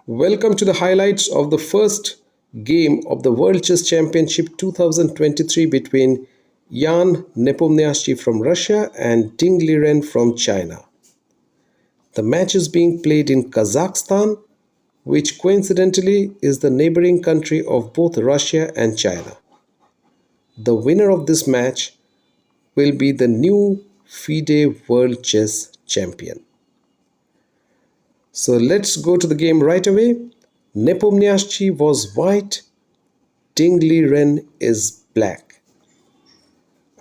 Welcome to the highlights of the first game of the World Chess Championship 2023 between Jan Nepomniachtchi from Russia and Ding Liren from China. The match is being played in Kazakhstan, which coincidentally is the neighboring country of both Russia and China. The winner of this match will be the new FIDE World Chess Champion. So let's go to the game right away. Nepomniachtchi was white, Ding Liren is black.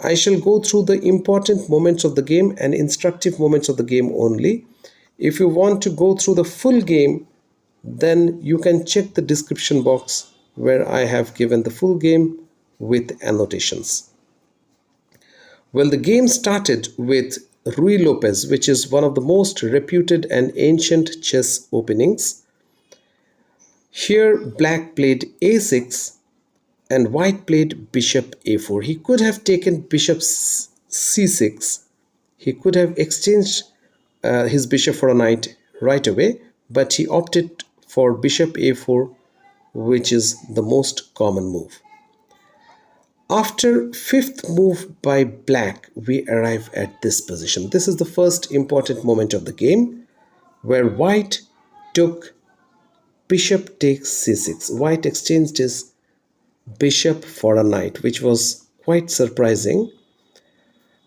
I shall go through the important moments of the game and instructive moments of the game only. If you want to go through the full game, then you can check the description box where I have given the full game with annotations. Well, the game started with Ruy Lopez, which is one of the most reputed and ancient chess openings. Here black played a6 and white played bishop a4. He could have taken bishop c6. He could have exchanged his bishop for a knight right away, but he opted for bishop a4, which is the most common move. After fifth move by black, we arrive at this position. This is the first important moment of the game, where white took bishop takes c6. White exchanged his bishop for a knight, which was quite surprising.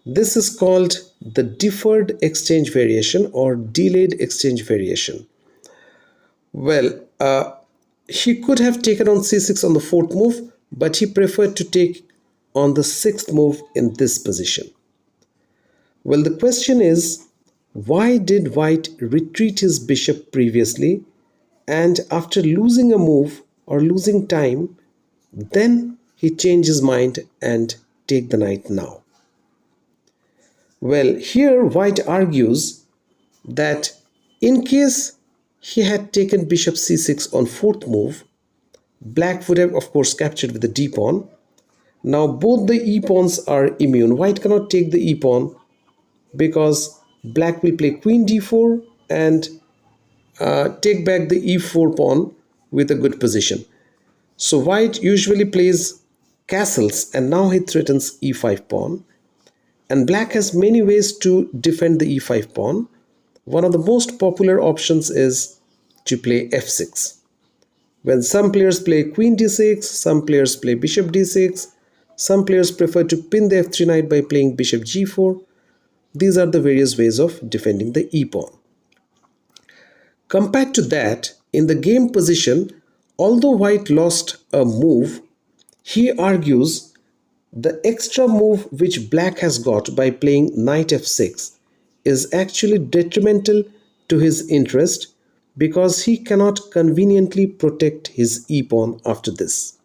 This is called the deferred exchange variation or delayed exchange variation. Well, he could have taken on c6 on the fourth move, but he preferred to take on the sixth move in this position. Well, the question is, why did white retreat his bishop previously, and after losing a move or losing time, then he changed his mind and take the knight now? Well, here white argues that in case he had taken bishop c6 on fourth move, black would have of course captured with the d pawn. Now both the e pawns are immune. White cannot take the e pawn because black will play queen d4 and take back the e4 pawn with a good position. So white usually plays castles, and now he threatens e5 pawn, and black has many ways to defend the e5 pawn. One of the most popular options is to play f6. When some players play queen d6, some players play bishop d6, some players prefer to pin the f3 knight by playing bishop g4. These are the various ways of defending the e pawn. Compared to that, in the game position, although white lost a move, he argues the extra move which black has got by playing knight f6 is actually detrimental to his interest, because he cannot conveniently protect his e pawn after this.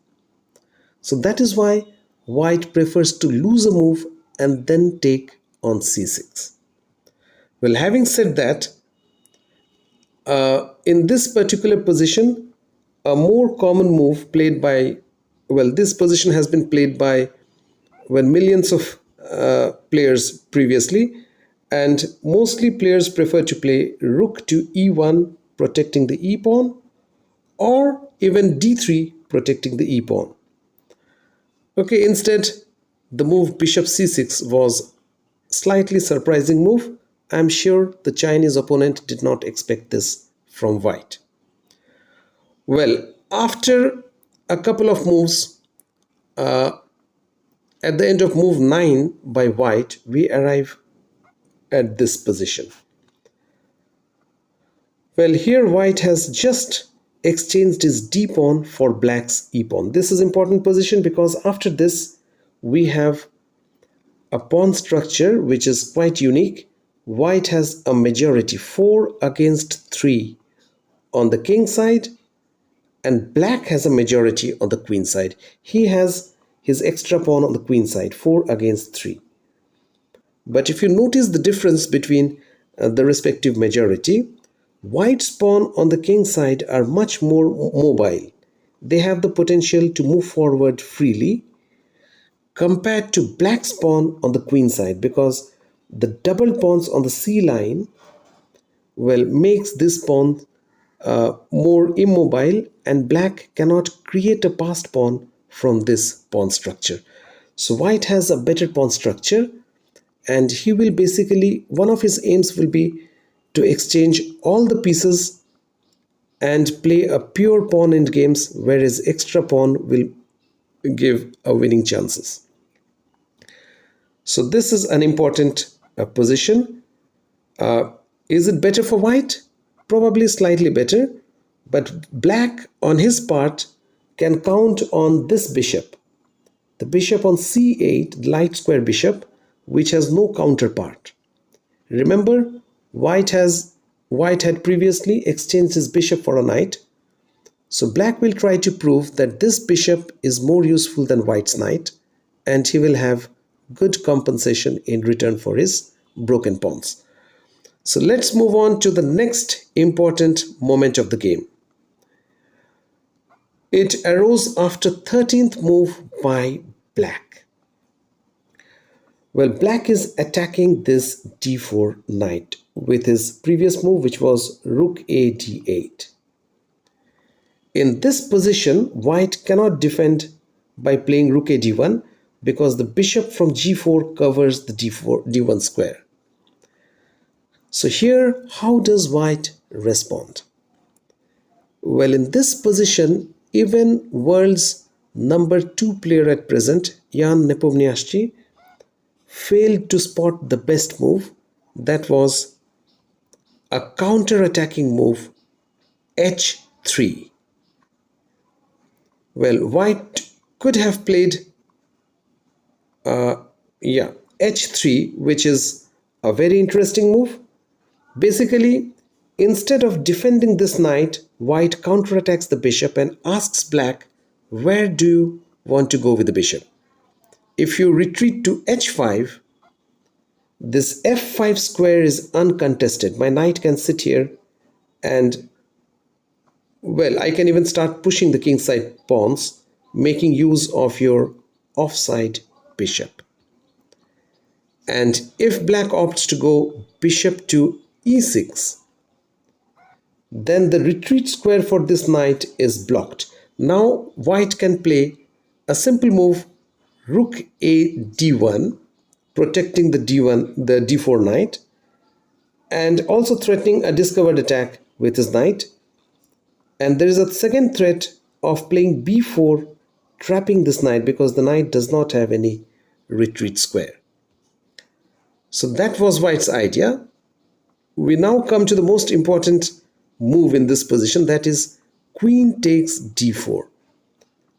So that is why white prefers to lose a move and then take on c6. Well, having said that, in this particular position, a more common move played by, well, this position has been played by millions of players previously, and mostly players prefer to play rook to e1 protecting the e pawn, or even d3 protecting the e pawn. Okay, instead the move bishop c6 was slightly surprising move. I'm sure the Chinese opponent did not expect this from white. Well, after a couple of moves, at the end of move 9 by white, we arrive at this position. Well, here white has just exchanged his d pawn for black's e pawn. This is important position because after this we have a pawn structure which is quite unique. White has a majority 4 against 3 on the king side, and black has a majority on the queen side. He has his extra pawn on the queen side, 4 against 3. But if you notice the difference between the respective majority, white's pawn on the king side are much more mobile. They have the potential to move forward freely compared to black's pawn on the queen side, because the double pawns on the c line, well, makes this pawn more immobile, and black cannot create a passed pawn from this pawn structure. So white has a better pawn structure, and he will basically, one of his aims will be to exchange all the pieces and play a pure pawn in games, whereas extra pawn will give a winning chances. So this is an important position. Is it better for white? Probably slightly better, but black on his part can count on this bishop, the bishop on c8, light square bishop, which has no counterpart. Remember, white had previously exchanged his bishop for a knight, so black will try to prove that this bishop is more useful than white's knight, and he will have good compensation in return for his broken pawns. So let's move on to the next important moment of the game. It arose after 13th move by black. Well, black is attacking this d4 knight with his previous move, which was rook a d8. In this position, white cannot defend by playing rook a d1 because the bishop from g4 covers the d1 square. So here, how does white respond? Well, in this position, even world's number 2 player at present, Jan Nepomniachtchi, failed to spot the best move. That was a counter-attacking move, h3. Well, white could have played h3, which is a very interesting move. Basically, instead of defending this knight, white counterattacks the bishop and asks black, where do you want to go with the bishop? If you retreat to h5, this f5 square is uncontested. My knight can sit here and, well, I can even start pushing the kingside pawns, making use of your offside bishop. And if black opts to go bishop to e6, then the retreat square for this knight is blocked. Now white can play a simple move, rook a d1, protecting the d4 knight, and also threatening a discovered attack with his knight. And there is a second threat of playing b4, trapping this knight because the knight does not have any retreat square. So that was white's idea. We now come to the most important move in this position, that is queen takes d4.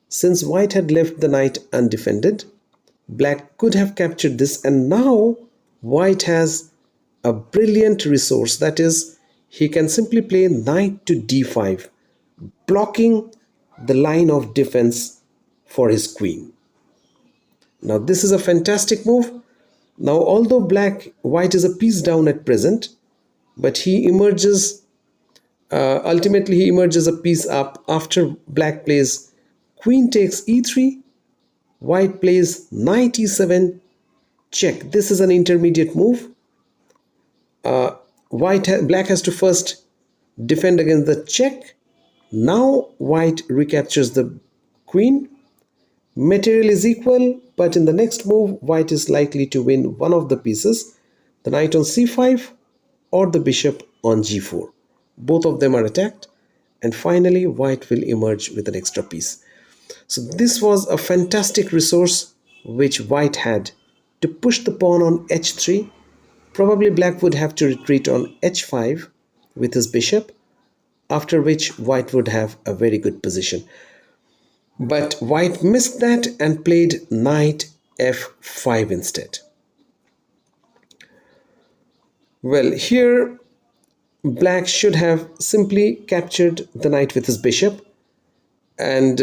Since white had left the knight undefended, black could have captured this, and now white has a brilliant resource, that is, he can simply play knight to d5, blocking the line of defense for his queen. Now this is a fantastic move. Now although white is a piece down at present, but he emerges, ultimately he emerges a piece up after black plays queen takes e3, white plays knight e7, check. This is an intermediate move. Black has to first defend against the check. Now white recaptures the queen. Material is equal, but in the next move, white is likely to win one of the pieces, the knight on c5 or the bishop on g4. Both of them are attacked, and finally white will emerge with an extra piece. So this was a fantastic resource which white had to push the pawn on h3. Probably black would have to retreat on h5 with his bishop, after which white would have a very good position. But white missed that and played knight f5 instead. Well, here black should have simply captured the knight with his bishop, and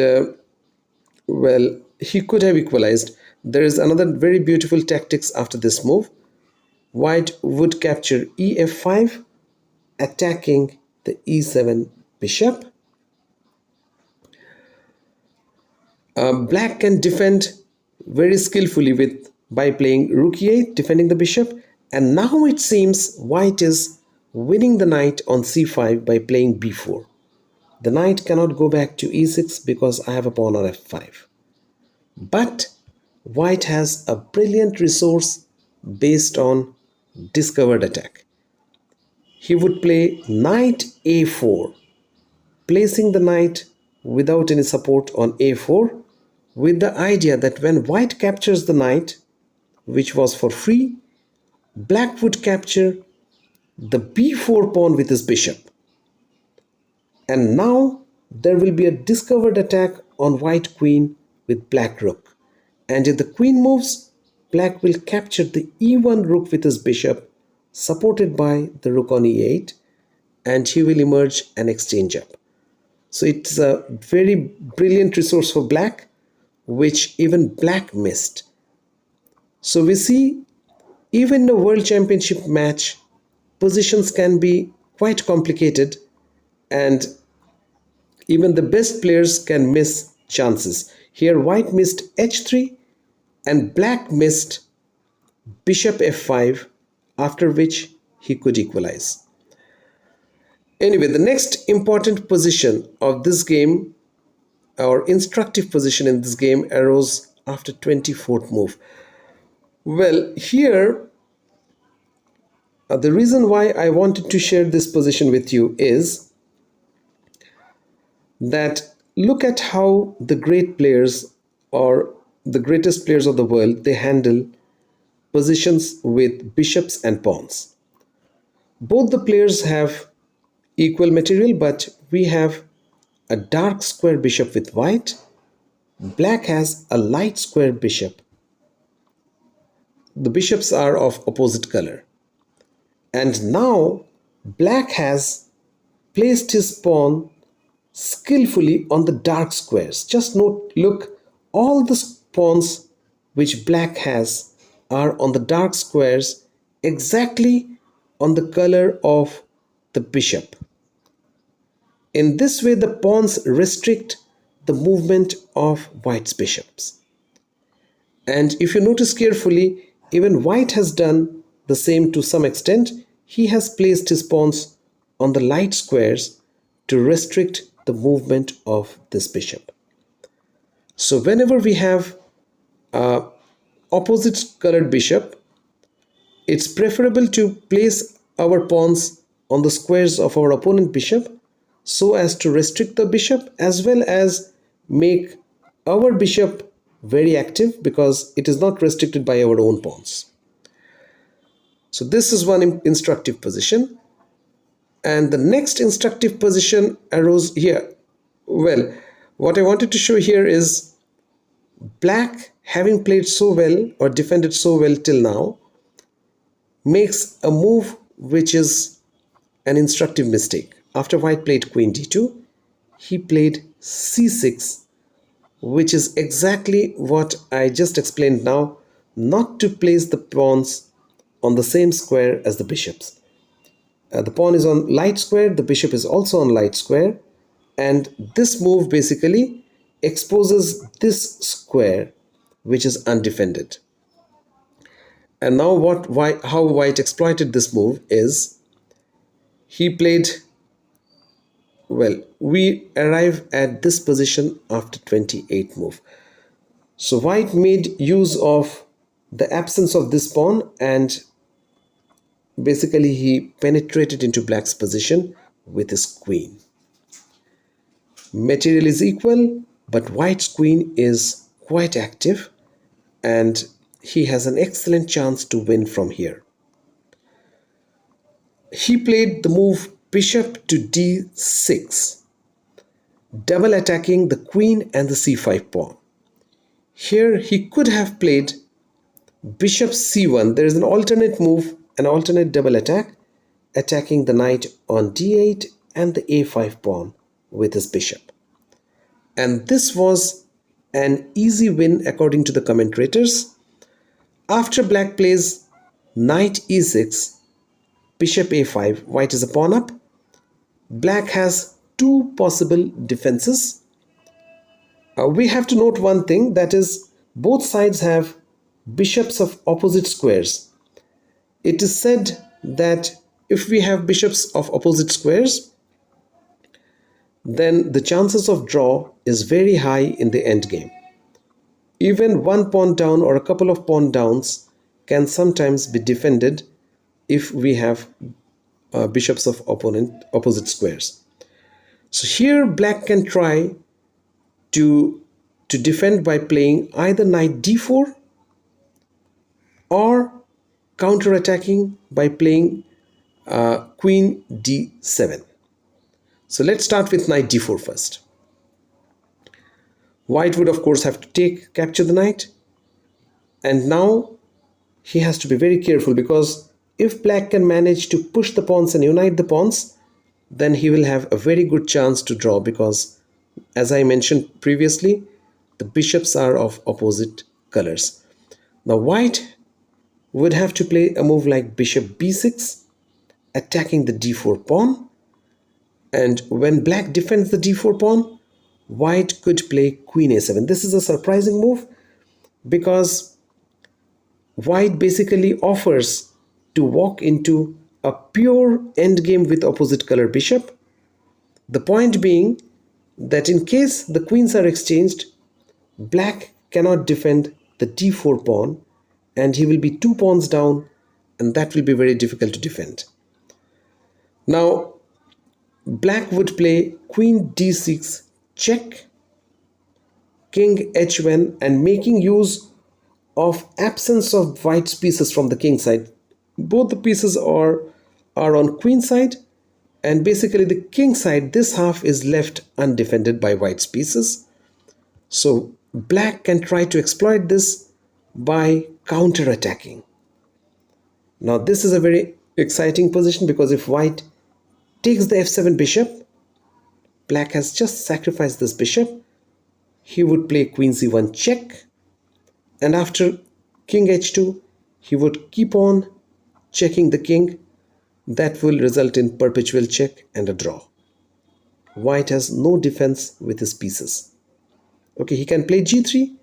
well, he could have equalized. There is another very beautiful tactics after this move. White would capture ef5, attacking the e7 bishop. Black can defend very skillfully by playing rook e8, defending the bishop, and now it seems white is winning the knight on c5 by playing b4. The knight cannot go back to e6 because I have a pawn on f5. But white has a brilliant resource based on discovered attack. He would play knight a4, placing the knight without any support on a4, with the idea that when white captures the knight, which was for free, black would capture the b4 pawn with his bishop. And now there will be a discovered attack on white queen with black rook. And if the queen moves, black will capture the e1 rook with his bishop, supported by the rook on e8, and he will emerge an exchange up. So it's a very brilliant resource for black, which even black missed. So we see, even in a world championship match, positions can be quite complicated, and even the best players can miss chances. Here white missed h3 and black missed bishop f5, after which he could equalize. Anyway, the next important position of this game, or instructive position in this game, arose after 24th move. Well, here the reason why I wanted to share this position with you is that look at how the great players, or the greatest players of the world, they handle positions with bishops and pawns. Both the players have equal material, but we have a dark square bishop with white. Black has a light square bishop. The bishops are of opposite color. And now black has placed his pawn skillfully on the dark squares. Just note, look, all the pawns which black has are on the dark squares, exactly on the color of the bishop. In this way, the pawns restrict the movement of white's bishops. And if you notice carefully, even white has done the same to some extent. He has placed his pawns on the light squares to restrict the movement of this bishop. So whenever we have opposite colored bishop, it's preferable to place our pawns on the squares of our opponent bishop, so as to restrict the bishop as well as make our bishop very active, because it is not restricted by our own pawns. So this is one instructive position. And the next instructive position arose here. Well, what I wanted to show here is black, having played so well or defended so well till now, makes a move which is an instructive mistake. After white played queen d2, he played c6, which is exactly what I just explained now, not to place the pawns on the same square as the bishops. The pawn is on light square, the bishop is also on light square, and this move basically exposes this square which is undefended. And now how white exploited this move is, he played, well, we arrive at this position after 28th move. So white made use of the absence of this pawn, and basically he penetrated into black's position with his queen. Material is equal, but white's queen is quite active, and he has an excellent chance to win from here. He played the move bishop to d6, double attacking the queen and the c5 pawn. Here he could have played bishop c1. There is an alternate move, an alternate double attack, attacking the knight on d8 and the a5 pawn with his bishop. And this was an easy win according to the commentators. After black plays knight e6, bishop a5, white is a pawn up. Black has two possible defenses. We have to note one thing, that is, both sides have bishops of opposite squares. It is said that if we have bishops of opposite squares, then the chances of draw is very high in the endgame. Even one pawn down or a couple of pawn downs can sometimes be defended if we have bishops of opposite squares. So here black can try to defend by playing either knight d4 or counter-attacking by playing queen d7. So let's start with knight d4 first. White would of course have to capture the knight, and now he has to be very careful, because if black can manage to push the pawns and unite the pawns, then he will have a very good chance to draw, because as I mentioned previously, the bishops are of opposite colors. Now white would have to play a move like bishop b6, attacking the d4 pawn, and when black defends the d4 pawn, white could play queen a7. This is a surprising move, because white basically offers to walk into a pure endgame with opposite color bishop. The point being that in case the queens are exchanged, black cannot defend the d4 pawn, and he will be 2 pawns down, and that will be very difficult to defend. Now black would play queen d6 check, king h1, and making use of absence of white's pieces from the king side. Both the pieces are on queen side, and basically the king side, this half is left undefended by white's pieces. So black can try to exploit this by counter-attacking. Now this is a very exciting position, because if white takes the f7 bishop, black has just sacrificed this bishop. He would play queen c1 check, and after king h2 he would keep on checking the king. That will result in perpetual check and a draw. White has no defense with his pieces. Okay, he can play g3,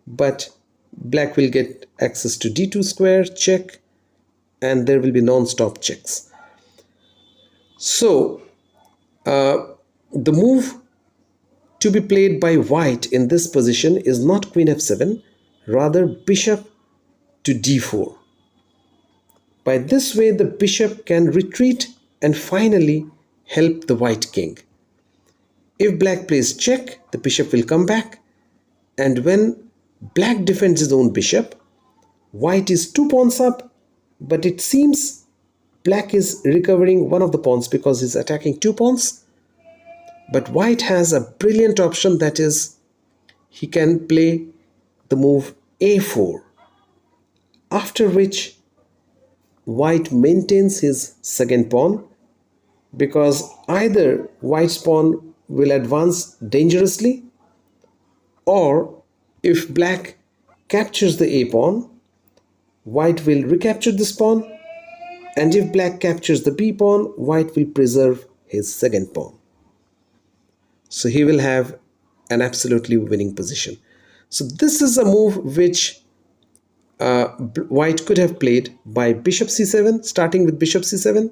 but black will get access to d2 square check, and there will be non-stop checks. So the move to be played by white in this position is not queen f7, rather bishop to d4. By this way, the bishop can retreat and finally help the white king. If black plays check, the bishop will come back, and when black defends his own bishop, white is 2 pawns up, but it seems black is recovering one of the pawns because he's attacking 2 pawns. But white has a brilliant option, that is, he can play the move a4, after which white maintains his second pawn, because either white's pawn will advance dangerously, or if black captures the a pawn, white will recapture this pawn, and if black captures the b pawn, white will preserve his second pawn. So he will have an absolutely winning position. So this is a move which white could have played by bishop c7. Starting with bishop c7,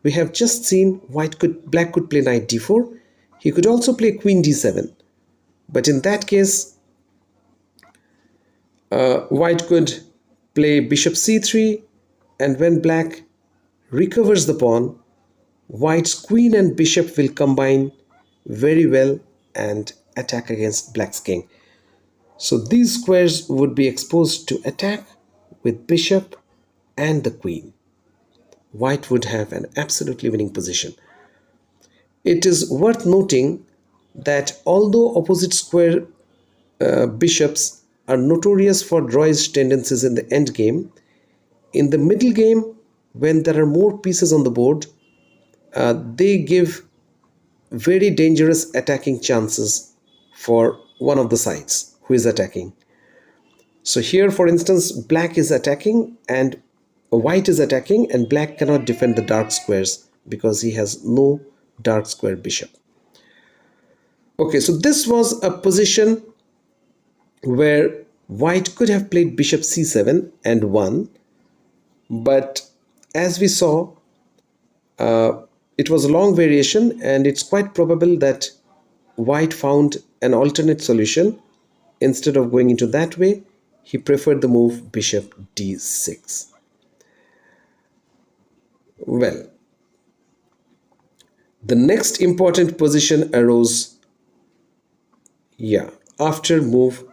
we have just seen black could play knight d4. He could also play queen d7, but in that case white could play bishop c3, and when black recovers the pawn, white's queen and bishop will combine very well and attack against black's king. So these squares would be exposed to attack with bishop and the queen. White would have an absolutely winning position. It is worth noting that although opposite square bishops are notorious for drawish tendencies in the endgame, in the middle game, when there are more pieces on the board, they give very dangerous attacking chances for one of the sides who is attacking. So here, for instance, black is attacking and white is attacking, and black cannot defend the dark squares because he has no dark square bishop. Okay, so this was a position where white could have played bishop c7 and won, but as we saw, it was a long variation, and it's quite probable that white found an alternate solution. Instead of going into that way, he preferred the move bishop d6. Well, the next important position arose, after move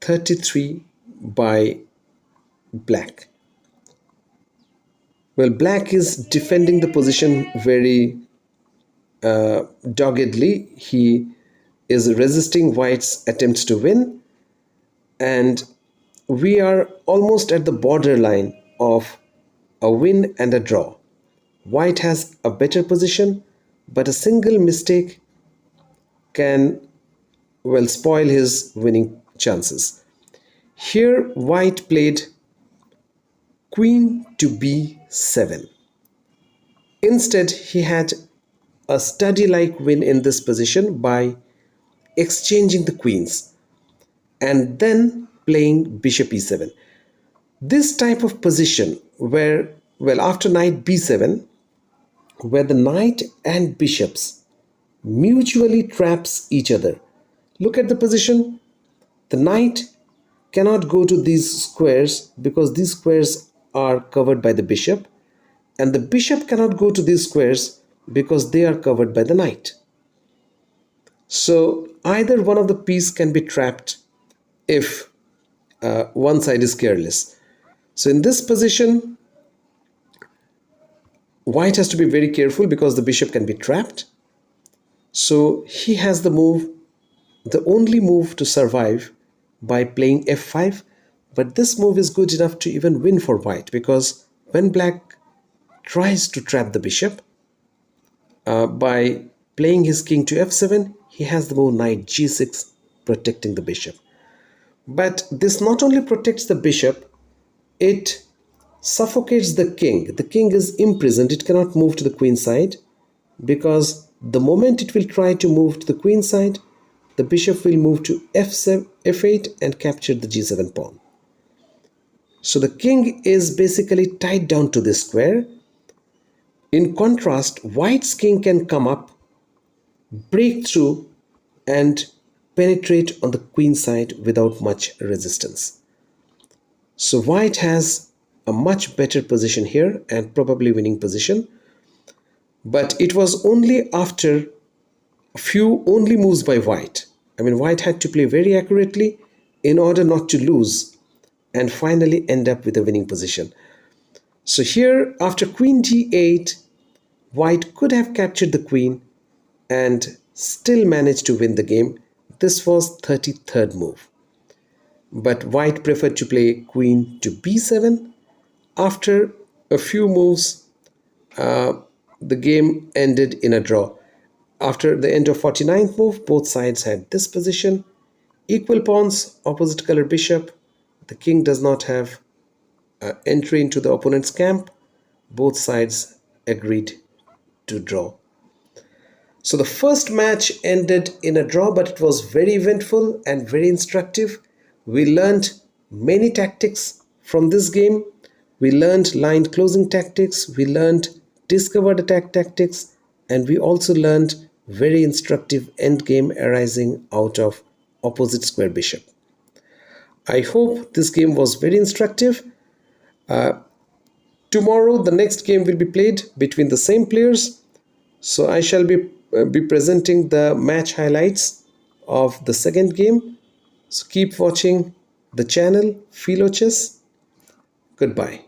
33 by black. Well, black is defending the position very doggedly. He is resisting white's attempts to win, and we are almost at the borderline of a win and a draw. White has a better position, but a single mistake can, well, spoil his winning chances. Here white played queen to b7. Instead, he had a study-like win in this position by exchanging the queens and then playing bishop e7. This type of position where, well, after knight b7, where the knight and bishops mutually traps each other. Look at the position. The knight cannot go to these squares because these squares are covered by the bishop, and the bishop cannot go to these squares because they are covered by the knight. So either one of the pieces can be trapped if one side is careless. So in this position, white has to be very careful because the bishop can be trapped. So he has the move, the only move to survive, by playing f5. But this move is good enough to even win for white, because when black tries to trap the bishop by playing his king to f7, he has the move knight g6, protecting the bishop. But this not only protects the bishop, it suffocates the king. The king is imprisoned. It cannot move to the queen side, because the moment it will try to move to the queen side, the bishop will move to f7, f8 and capture the g7 pawn. So the king is basically tied down to this square. In contrast, white's king can come up, break through and penetrate on the queen side without much resistance. So white has a much better position here and probably winning position. But it was only after a few only moves by white. I mean, white had to play very accurately in order not to lose and finally end up with a winning position. So here, after queen d8, white could have captured the queen and still managed to win the game. This was 33rd move. But white preferred to play queen to b7. After a few moves, the game ended in a draw. After the end of 49th move, both sides had this position. Equal pawns, opposite color bishop. The king does not have entry into the opponent's camp. Both sides agreed to draw. So the first match ended in a draw, but it was very eventful and very instructive. We learned many tactics from this game. We learned line closing tactics. We learned discovered attack tactics, and we also learned very instructive endgame arising out of opposite square bishop. I hope this game was very instructive. Tomorrow the next game will be played between the same players, so I shall be presenting the match highlights of the second game. So keep watching the channel Philo Chess. Goodbye.